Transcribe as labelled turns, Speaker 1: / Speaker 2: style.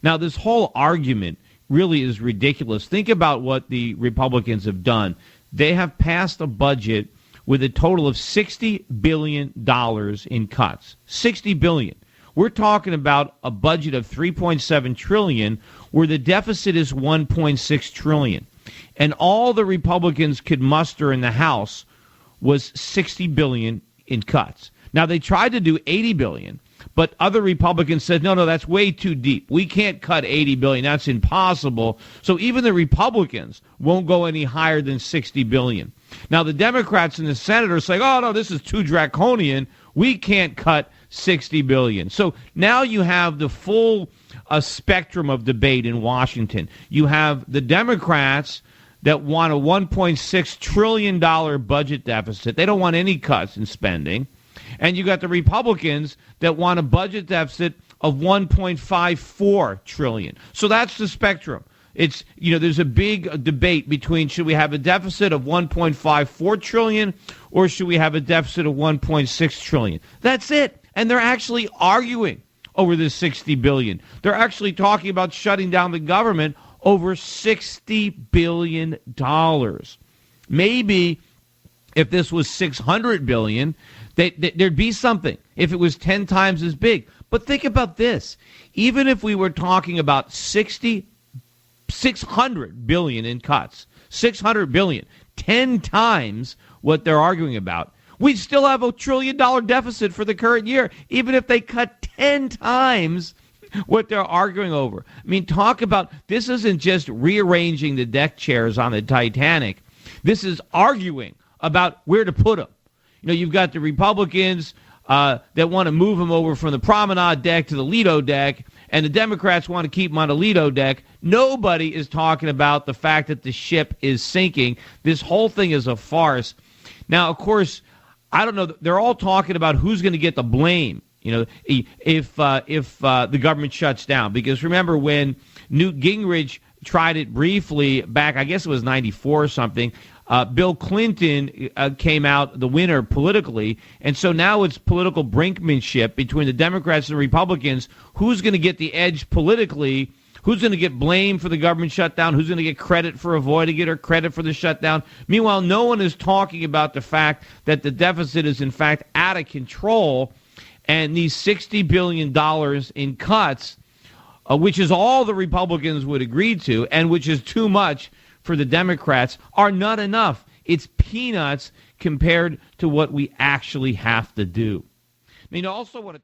Speaker 1: Now, this whole argument really is ridiculous. Think about what the Republicans have done. They have passed a budget with a total of $60 billion in cuts. $60 billion. We're talking about a budget of $3.7 trillion where the deficit is $1.6 trillion. And all the Republicans could muster in the House was $60 billion in cuts. Now, they tried to do $80 billion, but other Republicans said, no, that's way too deep. We can't cut $80 billion. That's impossible. So even the Republicans won't go any higher than $60 billion. Now, the Democrats and the senators say, oh, no, this is too draconian. We can't cut $60 billion. So now you have the full spectrum of debate in Washington. You have the Democrats that want a $1.6 trillion budget deficit. They don't want any cuts in spending. And you got the Republicans that want a budget deficit of $1.54 trillion. So that's the spectrum. It's, there's a big debate between should we have a deficit of $1.54 trillion or should we have a deficit of $1.6 trillion. That's it. And they're actually arguing over this $60 billion. They're actually talking about shutting down the government over $60 billion. Maybe if this was $600 billion, there'd be something if it was 10 times as big. But think about this. Even if we were talking about $600 billion in cuts, $600 billion, 10 times what they're arguing about, we'd still have a $1 trillion deficit for the current year, even if they cut 10 times what they're arguing over. I mean, talk about, this isn't just rearranging the deck chairs on the Titanic. This is arguing about where to put them. You've got the Republicans that want to move them over from the promenade deck to the Lido deck, and the Democrats want to keep them on the Lido deck. Nobody is talking about the fact that the ship is sinking. This whole thing is a farce. Now, of course, I don't know. They're all talking about who's going to get the blame, if the government shuts down. Because remember when Newt Gingrich tried it briefly back, I guess it was 94 or something, Bill Clinton came out the winner politically, and so now it's political brinkmanship between the Democrats and the Republicans. Who's going to get the edge politically? Who's going to get blamed for the government shutdown? Who's going to get credit for avoiding it or credit for the shutdown? Meanwhile, no one is talking about the fact that the deficit is, in fact, out of control, and these $60 billion in cuts, which is all the Republicans would agree to, and which is too much for the Democrats, are not enough. It's peanuts compared to what we actually have to do. I mean, I also want to